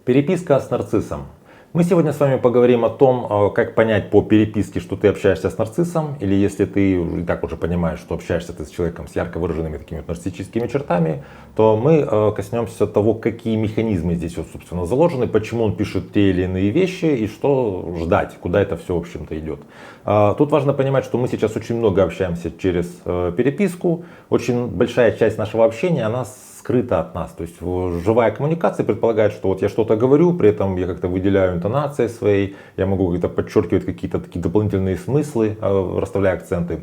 Переписка с нарциссом. Мы сегодня с вами поговорим о том, как понять по переписке, что ты общаешься с нарциссом, или если ты и так уже понимаешь, что общаешься ты с человеком с ярко выраженными такими вот нарциссическими чертами, то мы коснемся того, какие механизмы здесь вот, собственно, заложены, почему он пишет те или иные вещи и что ждать, куда это все, в общем-то, идет. Тут важно понимать, что мы сейчас очень много общаемся через переписку, очень большая часть нашего общения, она скрыто от нас. То есть живая коммуникация предполагает, что вот я что-то говорю, при этом я как-то выделяю интонации своей, я могу как-то подчеркивать какие-то такие дополнительные смыслы, расставляя акценты.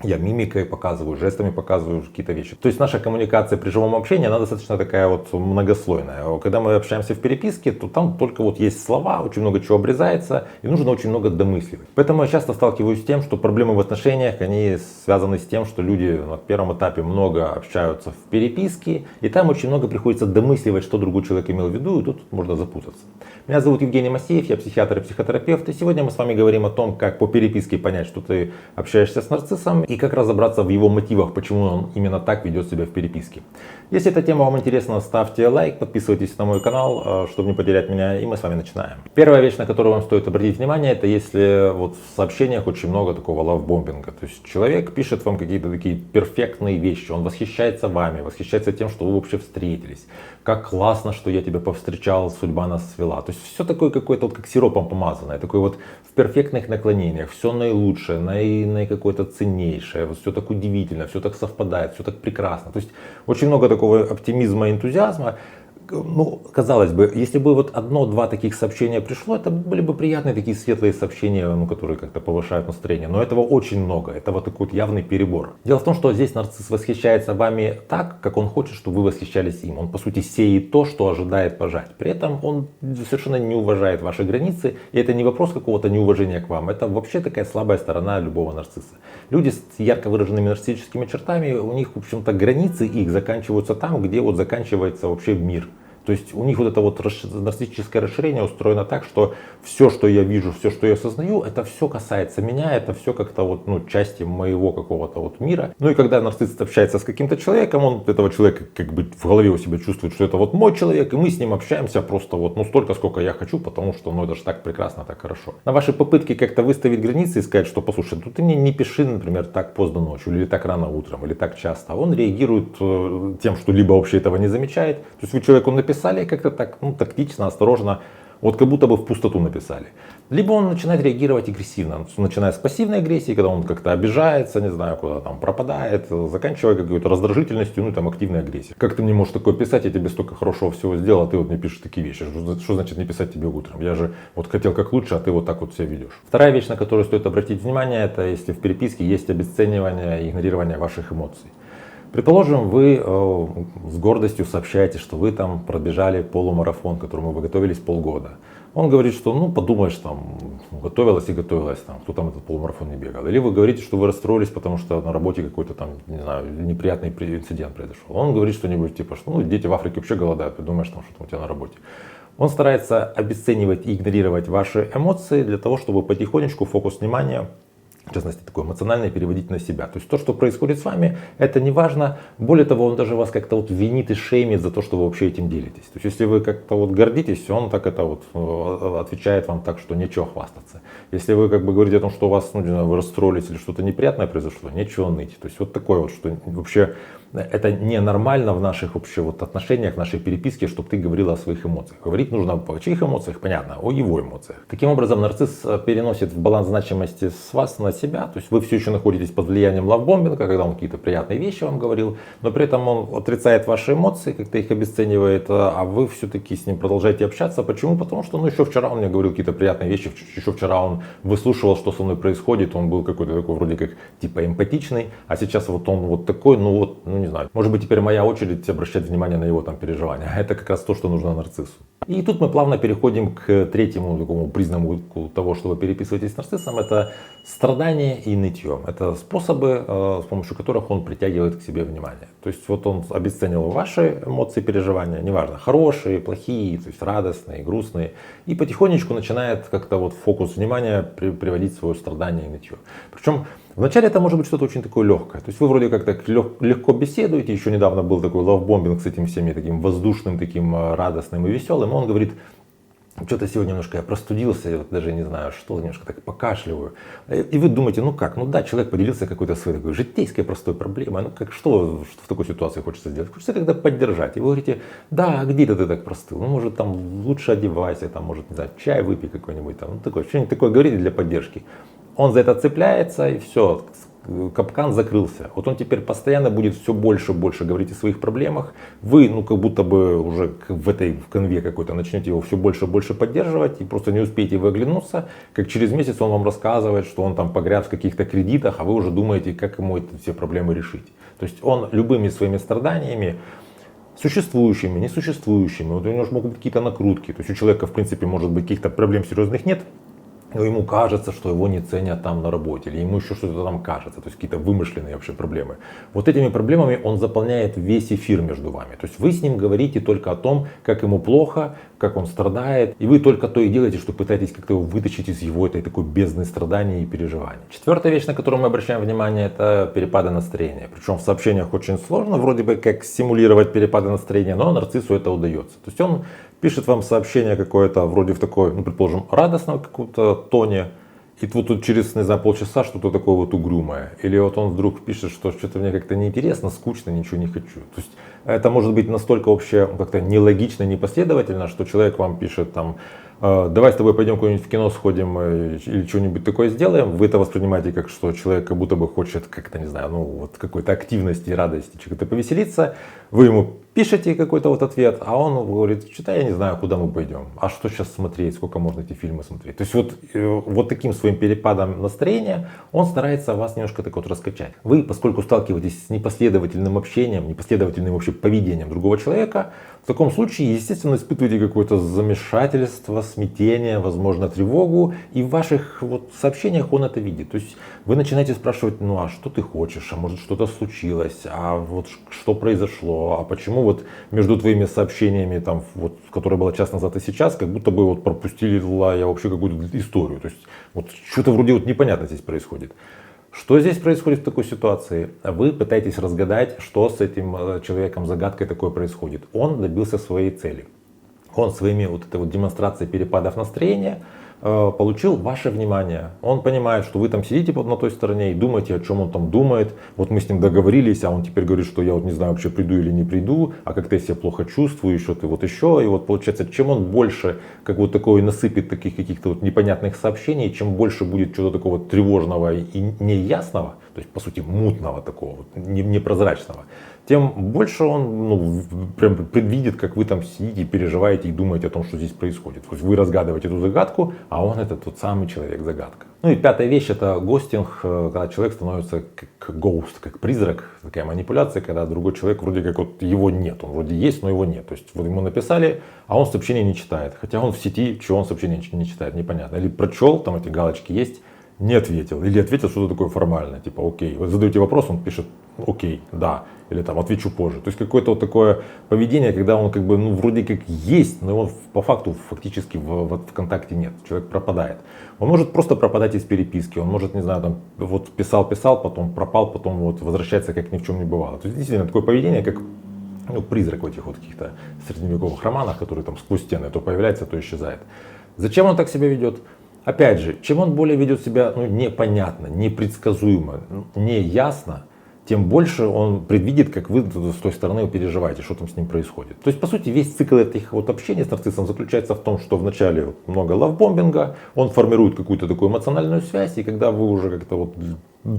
Я мимикой показываю, жестами показываю какие-то вещи. То есть наша коммуникация при живом общении, она достаточно такая вот многослойная. Когда мы общаемся в переписке, то там только вот есть слова, очень много чего обрезается, и нужно очень много домысливать. Поэтому я часто сталкиваюсь с тем, что проблемы в отношениях, они связаны с тем, что люди на первом этапе много общаются в переписке, и там очень много приходится домысливать, что другой человек имел в виду, и тут можно запутаться. Меня зовут Евгений Масеев, я психиатр и психотерапевт, и сегодня мы с вами говорим о том, как по переписке понять, что ты общаешься с нарциссом, и как разобраться в его мотивах, почему он именно так ведет себя в переписке. Если эта тема вам интересна, ставьте лайк, подписывайтесь на мой канал, чтобы не потерять меня, и мы с вами начинаем. Первая вещь, на которую вам стоит обратить внимание, это если вот в сообщениях очень много такого лавбомбинга. То есть человек пишет вам какие-то такие перфектные вещи, он восхищается вами, восхищается тем, что вы вообще встретились. Как классно, что я тебя повстречал, судьба нас свела. То есть все такое какое-то вот как сиропом помазанное, такое вот в перфектных наклонениях, все наилучшее, какое-то ценнейшее, вот все так удивительно, все так совпадает, все так прекрасно. То есть очень много такого оптимизма и энтузиазма. Ну, казалось бы, если бы вот одно-два таких сообщения пришло, это были бы приятные такие светлые сообщения, которые как-то повышают настроение. Но этого очень много, это вот такой вот явный перебор. Дело в том, что здесь нарцисс восхищается вами так, как он хочет, чтобы вы восхищались им. Он, по сути, сеет то, что ожидает пожать. При этом он совершенно не уважает ваши границы. И это не вопрос какого-то неуважения к вам. Это вообще такая слабая сторона любого нарцисса. Люди с ярко выраженными нарциссическими чертами, у них, в общем-то, границы их заканчиваются там, где вот заканчивается вообще мир. То есть у них вот это вот нарциссическое расширение устроено так, что все, что я вижу, все, что я осознаю, это все касается меня, это все как-то вот, части моего какого-то вот мира. Ну и когда нарцисс общается с каким-то человеком, он этого человека как бы в голове у себя чувствует, что это вот мой человек, и мы с ним общаемся просто вот, столько, сколько я хочу, потому что, это же так прекрасно, так хорошо. На ваши попытки как-то выставить границы и сказать, что, послушай, ты мне не пиши, например, так поздно ночью, или так рано утром, или так часто. Он реагирует тем, что либо вообще этого не замечает, то есть вы человеку написали как-то так, тактично, осторожно, вот как будто бы в пустоту написали. Либо он начинает реагировать агрессивно, начиная с пассивной агрессии, когда он как-то обижается, не знаю, куда там пропадает, заканчивая какой-то раздражительностью, активной агрессией. Как ты мне можешь такое писать, я тебе столько хорошего всего сделал, а ты вот мне пишешь такие вещи. Что значит не писать тебе утром? Я же вот хотел как лучше, а ты вот так вот себя ведешь. Вторая вещь, на которую стоит обратить внимание, это если в переписке есть обесценивание и игнорирование ваших эмоций. Предположим, вы с гордостью сообщаете, что вы там пробежали полумарафон, к которому вы готовились полгода. Он говорит, что подумаешь, готовилась и готовилась, кто там этот полумарафон не бегал. Или вы говорите, что вы расстроились, потому что на работе какой-то там, не знаю, неприятный инцидент произошел. Он говорит что-нибудь типа, что дети в Африке вообще голодают, ты думаешь, что там у тебя на работе. Он старается обесценивать и игнорировать ваши эмоции для того, чтобы потихонечку фокус внимания, в частности, такое эмоциональное, переводить на себя. То есть то, что происходит с вами, это не важно. Более того, он даже вас как-то винит и шеймит за то, что вы вообще этим делитесь. То есть если вы как-то гордитесь, он так это отвечает вам так, что нечего хвастаться. Если вы говорите о том, что у вас, вы расстроились или что-то неприятное произошло, нечего ныть. То есть вот такое что вообще это ненормально в наших вообще отношениях, в нашей переписке, чтобы ты говорила о своих эмоциях. Говорить нужно о чьих эмоциях, понятно, о его эмоциях. Таким образом, нарцисс переносит в баланс значимости с вас на себя, то есть вы все еще находитесь под влиянием лавбомбинга, когда он какие-то приятные вещи вам говорил, но при этом он отрицает ваши эмоции, как-то их обесценивает, а вы все-таки с ним продолжаете общаться. Почему? Потому что еще вчера он мне говорил какие-то приятные вещи, еще вчера он выслушивал, что со мной происходит, он был какой-то такой вроде как типа эмпатичный, а сейчас он такой, не знаю, может быть теперь моя очередь обращать внимание на его переживания. Это как раз то, что нужно нарциссу. И тут мы плавно переходим к третьему такому признаку того, что вы переписываетесь с нарциссом, это страдание и нытье. Это способы, с помощью которых он притягивает к себе внимание. То есть он обесценил ваши эмоции, переживания, неважно, хорошие, плохие, то есть радостные, грустные, и потихонечку начинает как-то в фокус внимания приводить свое страдание и нытье. Причем вначале это может быть что-то очень такое легкое. То есть вы вроде как так легко беседуете. Еще недавно был такой лавбомбинг с этим всеми таким воздушным, таким радостным и веселым. Он говорит, что-то сегодня немножко я простудился, вот даже не знаю что, немножко так покашливаю. И вы думаете, ну как, ну да, человек поделился какой-то своей такой житейской простой проблемой, ну как, что в такой ситуации хочется сделать? Хочется когда поддержать. И вы говорите, да, а где-то ты так простыл, ну может там лучше одевайся, там может, не знаю, чай выпей какой-нибудь, там, ну такое, что-нибудь такое говорите для поддержки. Он за это цепляется и все, капкан закрылся. Вот он теперь постоянно будет все больше и больше говорить о своих проблемах. Вы, ну, как будто бы уже в конве какой-то начнете его все больше и больше поддерживать, и просто не успеете вы оглянуться, как через месяц он вам рассказывает, что он там погряз в каких-то кредитах, а вы уже думаете, как ему эти все проблемы решить. То есть он любыми своими страданиями, существующими, несуществующими, вот у него могут быть какие-то накрутки, то есть у человека, в принципе, может быть, каких-то проблем серьезных нет, но ему кажется, что его не ценят там на работе, или ему еще что-то там кажется, то есть какие-то вымышленные вообще проблемы. Вот этими проблемами он заполняет весь эфир между вами. То есть вы с ним говорите только о том, как ему плохо, как он страдает, и вы только то и делаете, что пытаетесь как-то его вытащить из его этой такой бездны страданий и переживаний. Четвертая вещь, на которую мы обращаем внимание, это перепады настроения. Причем в сообщениях очень сложно вроде бы как симулировать перепады настроения, но нарциссу это удается. То есть он пишет вам сообщение какое-то вроде в такой, ну, предположим, радостном каком-то тоне, и вот тут через, не знаю, полчаса что-то такое вот угрюмое. Или вот он вдруг пишет, что что-то мне как-то неинтересно, скучно, ничего не хочу. То есть это может быть настолько вообще как-то нелогично, непоследовательно, что человек вам пишет там, давай с тобой пойдем куда-нибудь в кино сходим или что-нибудь такое сделаем. Вы это воспринимаете как, что человек как будто бы хочет как-то, не знаю, ну вот какой-то активности, радости, чего-то повеселиться. Вы ему пишете какой-то вот ответ, а он говорит, что-то я не знаю, куда мы пойдем, а что сейчас смотреть, сколько можно эти фильмы смотреть. То есть вот таким своим перепадом настроения он старается вас немножко так вот раскачать. Вы, поскольку сталкиваетесь с непоследовательным общением, непоследовательным вообще поведением другого человека, в таком случае, естественно, испытываете какое-то замешательство, смятение, возможно, тревогу, и в ваших вот сообщениях он это видит. То есть вы начинаете спрашивать, ну а что ты хочешь, а может что-то случилось, а вот что произошло, а почему вот между твоими сообщениями, там, вот, которая была час назад и сейчас, как будто бы вот пропустила я вообще какую-то историю. То есть вот что-то вроде вот непонятно здесь происходит. Что здесь происходит в такой ситуации? Вы пытаетесь разгадать, что с этим человеком загадкой такое происходит. Он добился своей цели. Он своими вот этой вот демонстрацией перепадов настроения получил ваше внимание. Он понимает, что вы там сидите на той стороне и думаете, о чем он там думает. Вот мы с ним договорились, а он теперь говорит, что я вот не знаю, вообще приду или не приду, а как-то я себя плохо чувствую, еще ты вот еще. И вот получается, чем он больше как вот такой насыпет таких каких-то вот непонятных сообщений, чем больше будет чего-то такого тревожного и неясного, то есть по сути мутного такого, непрозрачного, тем больше он прям предвидит, как вы там сидите, переживаете и думаете о том, что здесь происходит. То есть вы разгадываете эту загадку, а он это тот самый человек-загадка. Ну и пятая вещь — это гостинг, когда человек становится как ghost, как призрак, такая манипуляция, когда другой человек вроде как вот его нет, он вроде есть, но его нет. То есть вот ему написали, а он сообщение не читает, хотя он в сети, чего он сообщение не читает, непонятно. Или прочел, там эти галочки есть, не ответил, или ответил что-то такое формальное, типа окей. Вы задаете вопрос, он пишет окей, да, или там отвечу позже. То есть какое-то вот такое поведение, когда он как бы, ну, вроде как есть, но его по факту фактически в ВКонтакте нет. Человек пропадает. Он может просто пропадать из переписки, он может, не знаю, там вот писал, потом пропал, потом вот возвращается, как ни в чем не бывало. То есть действительно такое поведение, как призрак в этих вот каких-то средневековых романах, которые там сквозь стены то появляется, то исчезает. Зачем он так себя ведет? Опять же, чем он более ведет себя непонятно, непредсказуемо, неясно, тем больше он предвидит, как вы с той стороны переживаете, что там с ним происходит. То есть, по сути, весь цикл этих вот общений с нарциссом заключается в том, что вначале много лавбомбинга, он формирует какую-то такую эмоциональную связь, и когда вы уже как-то вот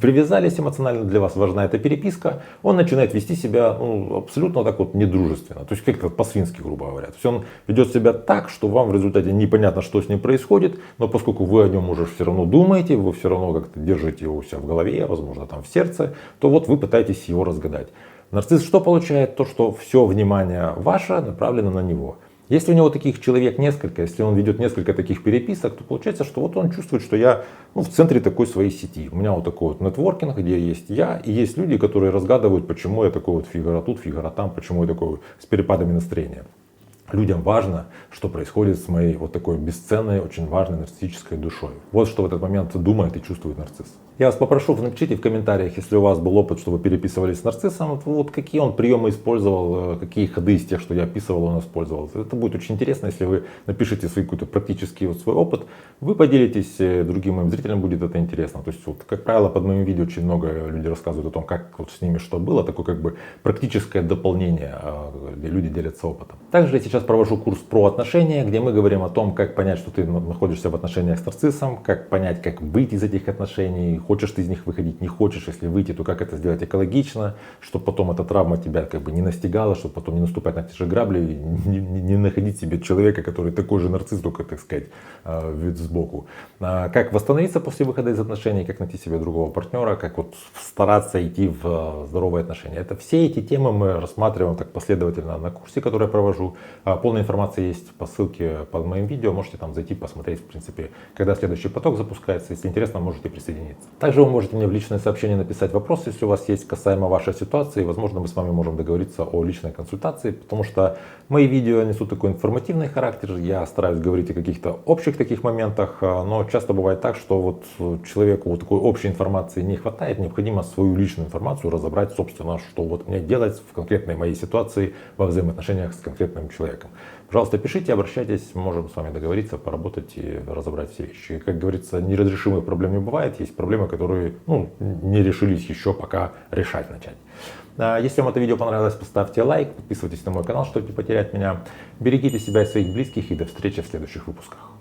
привязались эмоционально, для вас важна эта переписка, он начинает вести себя абсолютно так вот недружественно, то есть как-то по-свински, грубо говоря. То есть он ведет себя так, что вам в результате непонятно, что с ним происходит, но поскольку вы о нем уже все равно думаете, вы все равно как-то держите его у себя в голове, возможно там в сердце, то вот вы пытаетесь его разгадать. Нарцисс что получает? То, что все внимание ваше направлено на него. Если у него таких человек несколько, если он ведет несколько таких переписок, то получается, что вот он чувствует, что я в центре такой своей сети. У меня вот такой вот нетворкинг, где есть я, и есть люди, которые разгадывают, почему я такой вот фигура тут, фигура там, почему я такой с перепадами настроения. Людям важно, что происходит с моей вот такой бесценной, очень важной нарциссической душой. Вот что в этот момент думает и чувствует нарцисс. Я вас попрошу, напишите в комментариях, если у вас был опыт, что вы переписывались с нарциссом, вот какие он приемы использовал, какие ходы из тех, что я описывал, он использовал. Это будет очень интересно, если вы напишите свой какой-то практический свой опыт, вы поделитесь, другим моим зрителям будет это интересно. То есть, вот, как правило, под моим видео очень много людей рассказывают о том, как вот с ними что было, такое как бы практическое дополнение, где люди делятся опытом. Также я сейчас провожу курс про отношения, где мы говорим о том, как понять, что ты находишься в отношениях с нарциссом, как понять, как выйти из этих отношений, хочешь ты из них выходить, не хочешь, если выйти, то как это сделать экологично, чтобы потом эта травма тебя как бы не настигала, чтобы потом не наступать на те же грабли, не находить себе человека, который такой же нарцисс, только, так сказать, вид сбоку. Как восстановиться после выхода из отношений, как найти себе другого партнера, как вот стараться идти в здоровые отношения. Это все эти темы мы рассматриваем так последовательно на курсе, который я провожу. Полная информация есть по ссылке под моим видео, можете там зайти посмотреть, в принципе, когда следующий поток запускается. Если интересно, можете присоединиться. Также вы можете мне в личное сообщение написать вопрос, если у вас есть касаемо вашей ситуации. Возможно, мы с вами можем договориться о личной консультации, потому что мои видео несут такой информативный характер. Я стараюсь говорить о каких-то общих таких моментах, но часто бывает так, что вот человеку вот такой общей информации не хватает. Необходимо свою личную информацию разобрать, собственно, что вот мне делать в конкретной моей ситуации во взаимоотношениях с конкретным человеком. Пожалуйста, пишите, обращайтесь, можем с вами договориться, поработать и разобрать все вещи. Как говорится, неразрешимых проблем не бывает, есть проблемы, которые не решились еще пока решать начать. Если вам это видео понравилось, поставьте лайк, подписывайтесь на мой канал, чтобы не потерять меня. Берегите себя и своих близких, и до встречи в следующих выпусках.